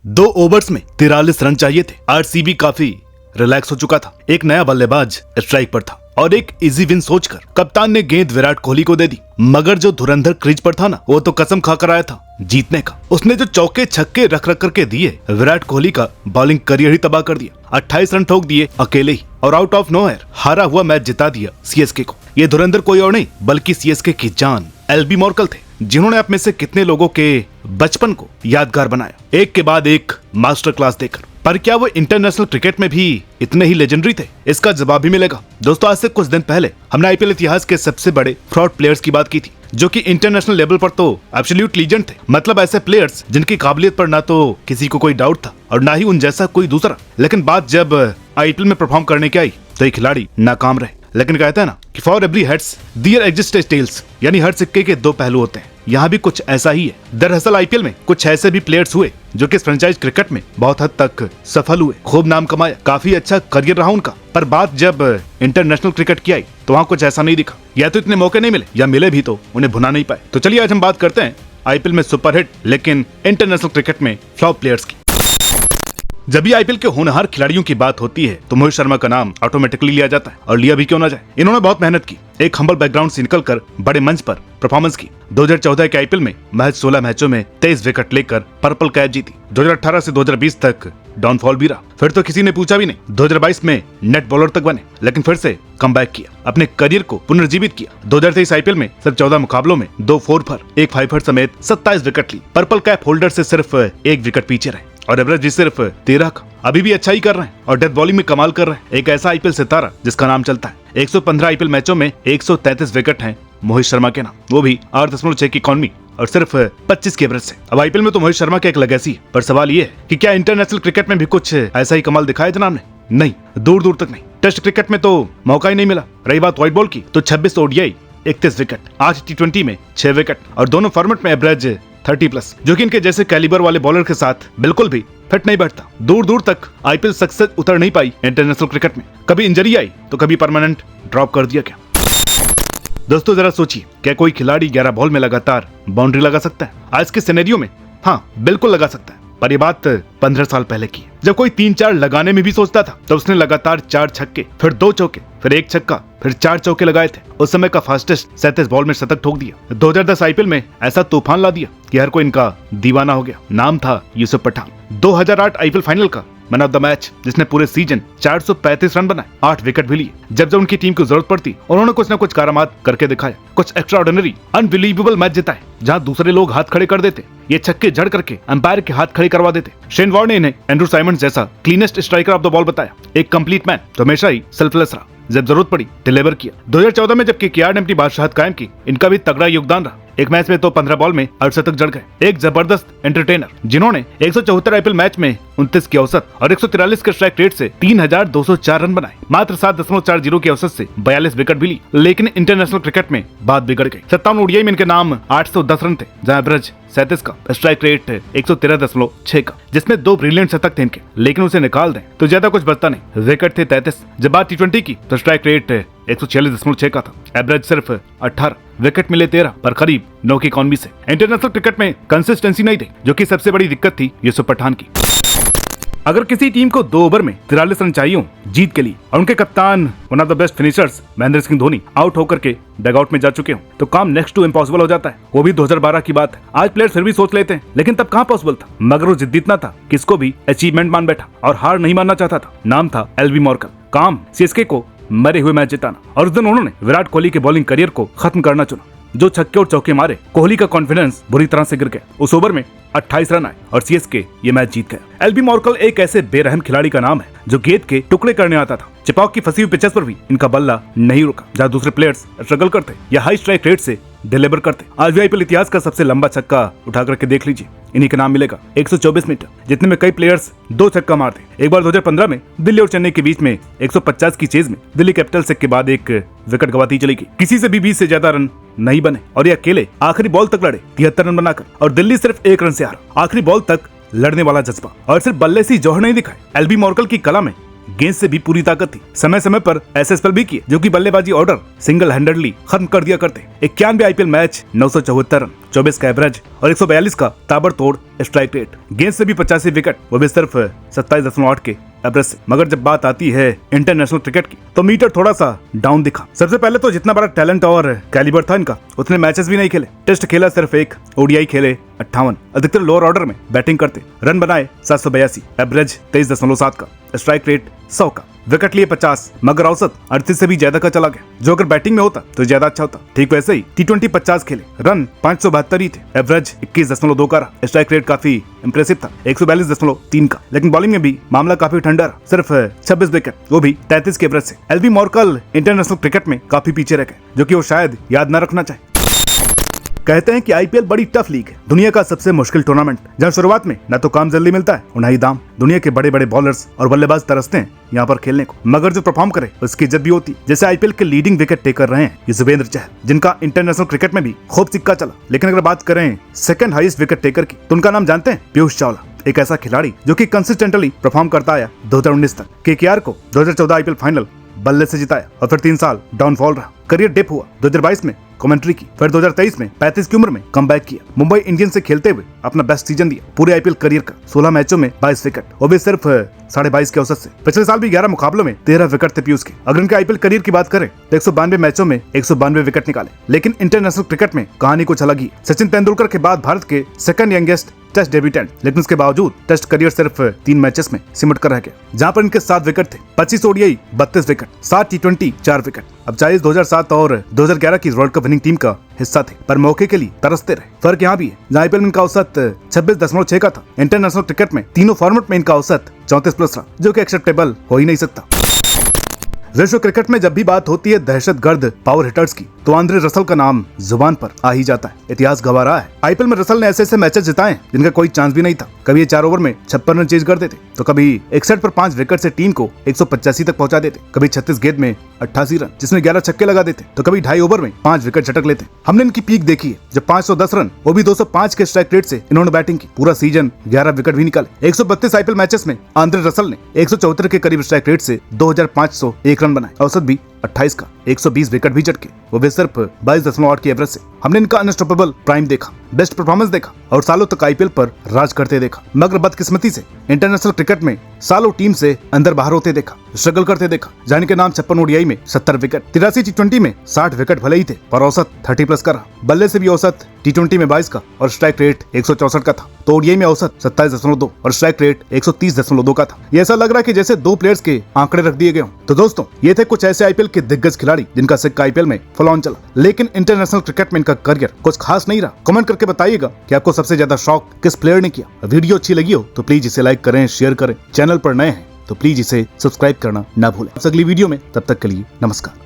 2 overs में 43 run चाहिए थे। आरसीबी काफी रिलैक्स हो चुका था। एक नया बल्लेबाज स्ट्राइक पर था और एक इजी विन सोचकर कप्तान ने गेंद विराट कोहली को दे दी। मगर जो धुरंधर क्रीज पर था ना, वो तो कसम खाकर आया था जीतने का। उसने जो चौके छक्के रख रख करके दिए, विराट कोहली का बॉलिंग करियर ही तबाह कर दिया। 28 रन ठोक दिए अकेले ही और आउट ऑफ नोवेयर हारा हुआ मैच जिता दिया सीएसके को। ये धुरंधर कोई और नहीं बल्कि सीएसके की जान एलबी मॉर्कल थे, जिन्होंने आप में से कितने लोगों के बचपन को यादगार बनाया, एक के बाद एक मास्टर क्लास देकर। पर क्या वो इंटरनेशनल क्रिकेट में भी इतने ही लेजेंडरी थे? इसका जवाब भी मिलेगा। दोस्तों, आज से कुछ दिन पहले हमने आईपीएल इतिहास के सबसे बड़े फ्रॉड प्लेयर्स की बात की थी, जो कि इंटरनेशनल लेवल पर तो एब्सोल्यूट लीजेंड थे। मतलब ऐसे प्लेयर्स जिनकी काबिलियत पर ना तो किसी को कोई डाउट था और ना ही उन जैसा कोई दूसरा। लेकिन बात जब आईपीएल में परफॉर्म करने की आई तो ये खिलाड़ी नाकाम रहे। लेकिन कहते हैं ना कि for every heads there exist tails, यानी हर सिक्के के 2 पहलू होते हैं। यहाँ भी कुछ ऐसा ही है। दरअसल आईपीएल में कुछ ऐसे भी प्लेयर्स हुए जो कि फ्रेंचाइज क्रिकेट में बहुत हद तक सफल हुए, खूब नाम कमाया, काफी अच्छा करियर रहा उनका। पर बात जब इंटरनेशनल क्रिकेट की आई तो वहाँ कुछ ऐसा नहीं दिखा। या तो इतने मौके नहीं मिले या मिले भी तो उन्हें भुना नहीं पाए। तो चलिए आज हम बात करते हैं आईपीएल में सुपरहिट लेकिन इंटरनेशनल क्रिकेट में फ्लॉप प्लेयर्स की। जब भी आईपीएल के होनहार खिलाड़ियों की बात होती है तो मोहित शर्मा का नाम ऑटोमेटिकली लिया जाता है, और लिया भी क्यों ना जाए। इन्होंने बहुत मेहनत की, एक हम्बल बैकग्राउंड से निकलकर बड़े मंच पर परफॉर्मेंस की। 2014 के आईपीएल में महज 16 मैचों में 23 विकेट लेकर पर्पल कैप जीती। 2018 से 2020 तक डाउनफॉल भी रहा। फिर तो किसी ने पूछा भी नहीं। 2022 में नेट बॉलर तक बने, लेकिन फिर से कमबैक किया, अपने करियर को पुनर्जीवित किया। 2023 आईपीएल में सिर्फ 14 मुकाबलों में 2 4 1 5 समेत 27 विकेट ली। पर्पल कैप होल्डर से सिर्फ 1 विकेट पीछे रहे और एवरेज भी सिर्फ 13 का। अभी भी अच्छा ही कर रहे हैं और डेथ बॉलिंग में कमाल कर रहे हैं। एक ऐसा आईपीएल सितारा जिसका नाम चलता है। 115 आईपीएल मैचों में 133 विकेट हैं मोहित शर्मा के नाम, वो भी 8.6 की इकॉनमी और सिर्फ 25 के एवरेज से। अब आईपीएल में तो मोहित शर्मा का एक लेगेसी है, पर सवाल ये है कि क्या इंटरनेशनल क्रिकेट में भी कुछ ऐसा ही कमाल दिखाया जनाब ने? नहीं, दूर दूर तक नहीं। टेस्ट क्रिकेट में तो मौका ही नहीं मिला। रही बात व्हाइट बॉल की तो 26 ओडीआई 31 विकेट, 8 टी20 में 6 विकेट और दोनों फॉर्मेट में एवरेज 30+, जो कि इनके जैसे कैलिबर वाले बॉलर के साथ बिल्कुल भी फिट नहीं बैठता। दूर दूर तक आईपीएल सक्सेस उतर नहीं पाई इंटरनेशनल क्रिकेट में। कभी इंजरी आई तो कभी परमानेंट ड्रॉप कर दिया गया। दोस्तों जरा सोचिए, क्या कोई खिलाड़ी 11 बॉल में लगातार बाउंड्री लगा सकता है? आज के सिनेरियो में हाँ, बिल्कुल लगा सकता है। पर ये बात 15 साल पहले की है, जब कोई 3-4 लगाने में भी सोचता था तो उसने लगातार 4 छक्के, फिर 2 चौके, फिर 1 छक्का, फिर 4 चौके लगाए थे। उस समय का फास्टेस्ट 37 बॉल में शतक ठोक दिया। 2010 आईपीएल में ऐसा तूफान ला दिया कि हर कोई इनका दीवाना हो गया। नाम था यूसुफ पठान। 2008 आईपीएल फाइनल का मैन ऑफ द मैच, जिसने पूरे सीजन 435 रन बनाए, 8 विकेट भी लिए। जब जब उनकी टीम को जरूरत पड़ती उन्होंने कुछ न कुछ करामात करके दिखाया, कुछ एक्स्ट्राऑर्डिनरी अनबिलीवेबल मैच जिताए जहां दूसरे लोग हाथ खड़े कर देते। ये छक्के जड़ करके अंपायर के हाथ खड़े करवा देते। शेन वॉर्न ने इन्हें एंड्रू साइमंड्स जैसा cleanest striker of the ball बताया। एक कंप्लीट मैन तो हमेशा ही सेल्फलेस रहा, जब जरूरत पड़ी डिलीवर किया। 2014 में जब केकेआर ने अपनी बादशाहत कायम की, इनका भी तगड़ा योगदान रहा। एक मैच में तो 15 बॉल में 8 शतक जड़ गए। एक जबरदस्त एंटरटेनर जिन्होंने 174 आईपीएल मैच में 29 की औसत और 143 के स्ट्राइक रेट से 3204 रन बनाए। मात्र 7.40 की औसत से 42 विकेट भी ली। लेकिन इंटरनेशनल क्रिकेट में बात बिगड़ गई। 57 ओडीआई में इनके नाम 810 रन थे, जहां एवरेज 37 का, स्ट्राइक रेट 113.6 का, जिसमें 2 ब्रिलियंट शतक थे इनके। लेकिन उसे निकाल दें तो ज्यादा कुछ बचता नहीं। विकेट थे 33। जब बात टी20 की तो स्ट्राइक रेट 146.6 का था, एवरेज सिर्फ 18, विकेट मिले 13 पर करीब 9 की इकॉनमी से। इंटरनेशनल क्रिकेट में कंसिस्टेंसी नहीं थी, जो कि सबसे बड़ी दिक्कत थी यूसुफ पठान की। अगर किसी टीम को 2 ओवर में 43 रन चाहिए हो जीत के लिए और उनके कप्तान one of the best finishers Mahendra Singh Dhoni out होकर के डगआउट में जा चुके हो, तो काम नेक्स्ट टू इम्पॉसिबल हो जाता है। वो भी 2012 की बात है। आज प्लेयर फिर भी सोच लेते हैं, लेकिन तब कहाँ पॉसिबल था। मगर वो जिद्दी इतना था कि इसको भी अचीवमेंट मान बैठा और हार नहीं मानना चाहता था। नाम था एलबी मॉर्कल। काम सीएसके को मरे हुए मैच जिताना, और उस दिन उन्होंने विराट कोहली के बॉलिंग करियर को खत्म करना चुना। जो छक्के और चौके मारे, कोहली का कॉन्फिडेंस बुरी तरह से गिर गया। उस ओवर में 28 रन आए और सीएसके ये मैच जीत गया। एलबी मॉर्कल एक ऐसे बेरहम खिलाड़ी का नाम है जो गेंद के टुकड़े करने आता था। चिपॉक की फंसी हुई पिचेस पर भी इनका बल्ला नहीं रुका, जहां दूसरे प्लेयर्स स्ट्रगल करते या हाई स्ट्राइक रेट से डिलीवर करते। आज भी आईपीएल इतिहास का सबसे लंबा छक्का उठा करके देख लीजिए, इन्हीं का नाम मिलेगा। 124 मीटर, जितने में कई प्लेयर्स 2 छक्का मारते। एक बार 2015 में दिल्ली और चेन्नई के बीच में 150 की चेज में दिल्ली कैपिटल्स के बाद एक विकेट गवाती चली गई। किसी से भी 20 से ज्यादा रन नहीं बने और ये अकेले आखिरी बॉल तक लड़े 73 रन बनाकर, और दिल्ली सिर्फ 1 रन से हारा। आखिरी बॉल तक लड़ने वाला जज्बा और सिर्फ बल्ले से जौहर नहीं दिखाए। एलबी मॉर्कल की कला में गेंद से भी पूरी ताकत थी। समय समय पर ऐसे स्पेल भी किए जो कि बल्लेबाजी ऑर्डर सिंगल हैंडेडली खत्म कर दिया करते। 91 आईपीएल मैच, 974 रन, 24 का एवरेज और 142 का ताबड़तोड़ स्ट्राइक रेट। गेंद से भी 85 विकेट, वो भी सिर्फ 27.8 के एवरेज से। मगर जब बात आती है इंटरनेशनल क्रिकेट की तो मीटर थोड़ा सा डाउन दिखा। सबसे पहले तो जितना बड़ा टैलेंट और कैलिबर था इनका, उतने मैचेस भी नहीं खेले। टेस्ट खेला सिर्फ एक, ओडीआई खेले 58, अधिकतर लोअर ऑर्डर में बैटिंग करते। रन बनाए 782, एवरेज 23.7 का, स्ट्राइक रेट 100 का, विकेट लिए 50, मगर औसत 38 से भी ज्यादा का चला गया, जो अगर बैटिंग में होता तो ज्यादा अच्छा होता। ठीक वैसे ही T20 50 खेले, रन 572 ही थे, एवरेज 21.2 का रहा, स्ट्राइक रेट काफी इंप्रेसिव था 142.3 का। लेकिन बॉलिंग में भी मामला काफी ठंडा रहा, सिर्फ 26 विकेट, वो भी 33 के एवरेज से। एलबी मॉर्कल इंटरनेशनल क्रिकेट में काफी पीछे रह गए, जो कि वो शायद याद न रखना चाहे। कहते हैं कि आईपीएल बड़ी टफ लीग है, दुनिया का सबसे मुश्किल टूर्नामेंट, जहाँ शुरुआत में न तो काम जल्दी मिलता है और न ही दाम। दुनिया के बड़े बड़े बॉलर्स और बल्लेबाज तरसते हैं यहाँ पर खेलने को, मगर जो परफॉर्म करे उसकी इज्जत भी होती। जैसे आईपीएल के लीडिंग विकेट टेकर रहे हैं युजवेंद्र चहल, जिनका इंटरनेशनल क्रिकेट में भी खूब सिक्का चला। लेकिन अगर बात करें सेकंड हाईएस्ट विकेट टेकर की, तो उनका नाम जानते हैं? पीयूष चावला, एक ऐसा खिलाड़ी जो कि कंसिस्टेंटली परफॉर्म करता आया 2019 तक। केकेआर को 2014 आईपीएल फाइनल बल्ले से जिताया और फिर 3 साल डाउनफॉल रहा। करियर डिप हुआ, 2022 में कमेंट्री की, फिर 2023 में 35 की उम्र में कमबैक किया। मुंबई इंडियंस से खेलते हुए अपना बेस्ट सीजन दिया, पूरे आईपीएल करियर का 16 मैचों में 22 विकेट, वो भी सिर्फ 22.5 के औसत से। पिछले साल भी 11 मुकाबलों में 13 विकेट थे पीयूष के। अगर इनके आईपीएल करियर की बात करें तो 192 मैचों में 192 विकेट निकाले। लेकिन इंटरनेशनल क्रिकेट में कहानी कुछ अलग ही। सचिन तेंदुलकर के बाद भारत के सेकंड यंगेस्ट टेस्ट डेब्यूटेंट, लेकिन उसके बावजूद टेस्ट करियर सिर्फ 3 मैचेस में सिमट कर रह गया, जहां पर इनके 7 विकेट थे, 25 ओडीआई 32 विकेट, 7 T20 4 विकेट। अब चाहे 2007 और 2011 की वर्ल्ड कप विनिंग टीम का हिस्सा थे, पर मौके के लिए तरसते रहे। फर्क यहाँ भी है, जहाँ आईपीएल में इनका औसत 26.6 का था, इंटरनेशनल क्रिकेट में तीनों फॉर्मेट में इनका औसत 34+ रहा, जो कि एक्सेप्टेबल हो ही नहीं सकता। विश्व क्रिकेट में जब भी बात होती है दहशतगर्द पावर हिटर्स की, तो आंद्रे रसल का नाम जुबान पर आ ही जाता है। इतिहास गवाह रहा है, आईपीएल में रसल ने ऐसे ऐसे मैचेस जिताए जिनका कोई चांस भी नहीं था। कभी ये 4 ओवर में 56 रन चेज कर देते, तो कभी 61 पर 5 विकेट से टीम को 185 तक पहुंचा देते, कभी 36 गेंद में 88 रन जिसमें 11 छक्के लगा देते, तो कभी 2.5 ओवर में 5 विकेट झटक लेते। हमने इनकी पीक देखी है, जब 510 रन, वो भी 205 के स्ट्राइक रेट से इन्होंने बैटिंग की। पूरा सीजन 11 विकेट भी निकाले। 132 आईपीएल मैचेस में आंद्रे रसल ने 174 के करीब स्ट्राइक रेट से 2501 रन बनाए, औसत भी 28 का, 120 विकेट भी झटके, वो भी सिर्फ 22.8 की एवरेज से। हमने इनका अनस्टॉपेबल प्राइम देखा, बेस्ट परफॉर्मेंस देखा और सालों तक आईपीएल पर राज करते देखा। मगर बदकिस्मती से इंटरनेशनल क्रिकेट में सालों टीम से अंदर बाहर होते देखा, स्ट्रगल करते देखा। जाने के नाम 56 ओडीआई में 70 विकेट, 83 T20 में 60 विकेट भले ही थे, पर औसत 30+ का रहा। बल्ले से भी औसत T20 में 22 का और स्ट्राइक रेट 164 का था, तो ओडीआई में औसत 27.2 और स्ट्राइक रेट 130.2 का था। ये ऐसा लग रहा है कि जैसे 2 प्लेयर्स के आंकड़े रख दिए गए हों। तो दोस्तों, ये थे कुछ ऐसे आईपीएल के दिग्गज खिलाड़ी जिनका सिक्का आईपीएल में फुल ऑन चला, लेकिन इंटरनेशनल क्रिकेट में इनका करियर कुछ खास नहीं रहा। कमेंट करके बताइएगा कि आपको सबसे ज्यादा शौक किस प्लेयर ने किया। वीडियो अच्छी लगी हो तो प्लीज इसे लाइक करें, शेयर करें। चैनल पर नए हैं तो प्लीज इसे सब्सक्राइब करना ना भूलें। अगली वीडियो में, तब तक के लिए नमस्कार।